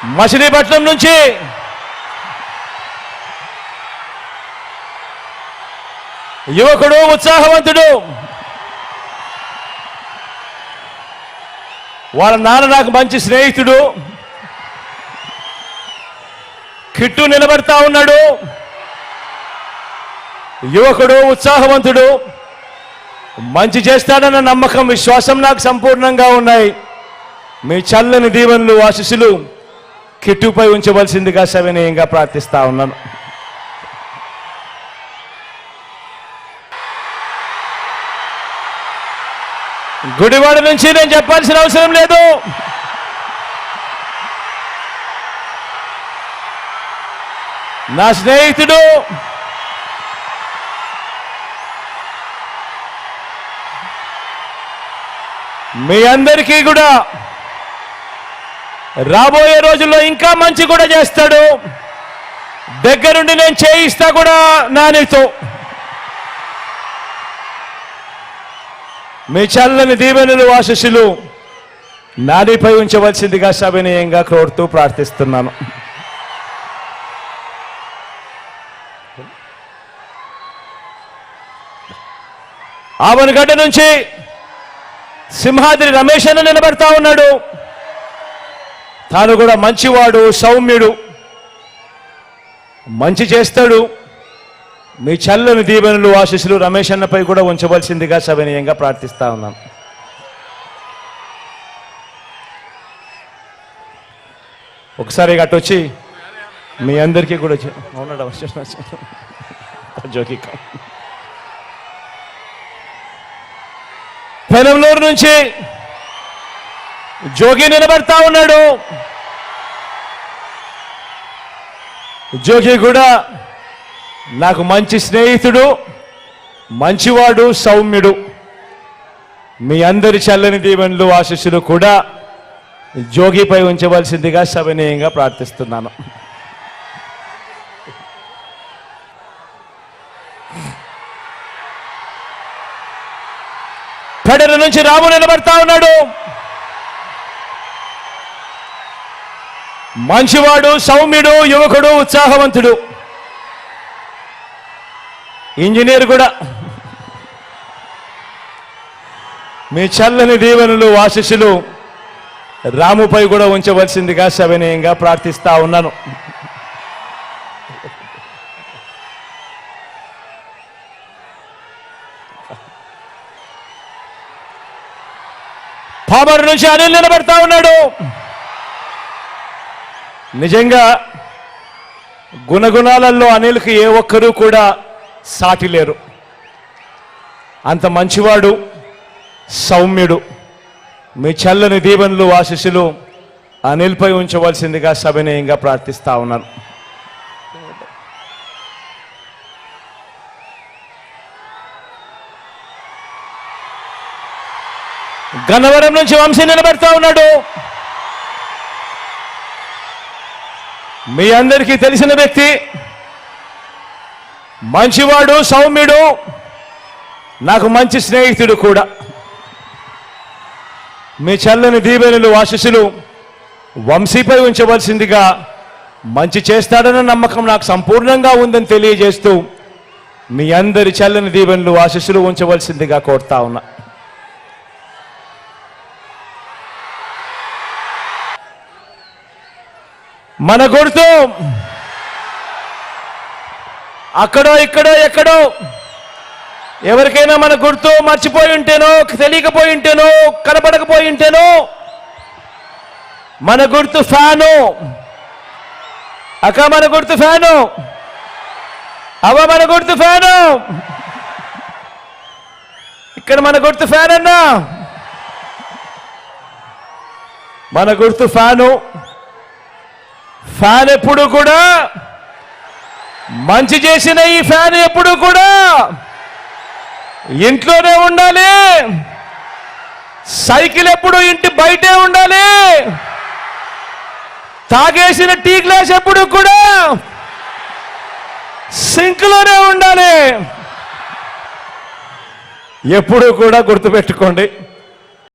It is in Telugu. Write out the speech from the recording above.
మచిలీపట్నం నుంచి యువకుడు, ఉత్సాహవంతుడు. వాళ్ళ నాన్న నాకు మంచి స్నేహితుడు. కిట్టు నిలబడతా ఉన్నాడు. యువకుడు, ఉత్సాహవంతుడు, మంచి చేస్తాడన్న నమ్మకం, విశ్వాసం నాకు సంపూర్ణంగా ఉన్నాయి. మీ చల్లని దీవెనలు, ఆశీస్సులు కిట్టుపై ఉంచవలసిందిగా సవినయంగా ప్రార్థిస్తా ఉన్నాను. గుడివాడ నుంచి నేను చెప్పాల్సిన అవసరం లేదు. నా స్నేహితుడు, మీ అందరికీ కూడా రాబోయే రోజుల్లో ఇంకా మంచి కూడా చేస్తాడు. దగ్గరుండి నేను చేయిస్తా కూడా నానితో. మీ చల్లని దీవెనలు, ఆశీస్సులు నానిపై ఉంచవలసిందిగా సవినయంగా కోరుతూ ప్రార్థిస్తున్నాను. ఆవనగడ్డ నుంచి సింహాద్రి రమేష్ అన్న నిలబడతా ఉన్నాడు. తాను కూడా మంచివాడు, సౌమ్యుడు, మంచి చేస్తాడు. మీ చల్లని దీవెనలు, ఆశీస్సులు రమేష్ అన్నపై కూడా ఉంచవలసిందిగా సవినయంగా ప్రార్థిస్తా ఉన్నాను. ఒకసారి గట్టొచ్చి మీ అందరికీ కూడా జోకి పెనంలూరు నుంచి జోగి నిలబడతా ఉన్నాడు. జోగి కూడా నాకు మంచి స్నేహితుడు, మంచివాడు, సౌమ్యుడు. మీ అందరి చల్లని దీవెనలు, ఆశీస్సులు కూడా జోగిపై ఉంచవలసిందిగా సవినయంగా ప్రార్థిస్తున్నాను. పెడర నుంచి రాము నిలబడతా ఉన్నాడు. మంచివాడు, సౌమ్యుడు, యువకుడు, ఉత్సాహవంతుడు, ఇంజనీర్ కూడా. మీ చల్లని దీవెనలు, ఆశీస్సులు రాముపై కూడా ఉంచవలసిందిగా సవినయంగా ప్రార్థిస్తా ఉన్నాను. పామరు నుంచి అనిల్ నిలబడతా ఉన్నాడు. నిజంగా గుణగుణాలలో అనిల్కి ఏ ఒక్కరూ కూడా సాటి లేరు. అంత మంచివాడు, సౌమ్యుడు. మీ చల్లని దీవెనలు, ఆశీస్సులు అనిల్పై ఉంచవలసిందిగా సవినయంగా ప్రార్థిస్తా ఉన్నాను. గన్నవరం నుంచి వంశీ నిలబెడతా ఉన్నాడు. మీ అందరికీ తెలిసిన వ్యక్తి, మంచివాడు, సౌమ్యుడు, నాకు మంచి స్నేహితుడు కూడా. మీ చల్లని దీవెనలు, ఆశీస్సులు వంశీపై ఉంచవలసిందిగా, మంచి చేస్తాడన్న నమ్మకం నాకు సంపూర్ణంగా ఉందని తెలియజేస్తూ మీ అందరి చల్లని దీవెనలు, ఆశీస్సులు ఉంచవలసిందిగా కోరుతా ఉన్నా. మన గుర్తు అక్కడో ఇక్కడో ఎక్కడో ఎవరికైనా మన గుర్తు మర్చిపోయి ఉంటేనో, తెలియకపోయి ఉంటేనో, కనపడకపోయి ఉంటేనో, మన గుర్తు ఫ్యాను. అక్క మన గుర్తు ఫ్యాను. అవ్వ మన గుర్తు ఫ్యాను. ఇక్కడ మన గుర్తు ఫ్యాన్ అన్నా. మన గుర్తు ఫ్యాను. ఫ్యాన్ ఎప్పుడు కూడా మంచి చేసిన ఈ ఫ్యాన్ ఎప్పుడు కూడా ఇంట్లోనే ఉండాలి. సైకిల్ ఎప్పుడు ఇంటి బయటే ఉండాలి. తాగేసిన టీ గ్లాస్ ఎప్పుడు కూడా సింక్లోనే ఉండాలి. ఎప్పుడు కూడా గుర్తుపెట్టుకోండి.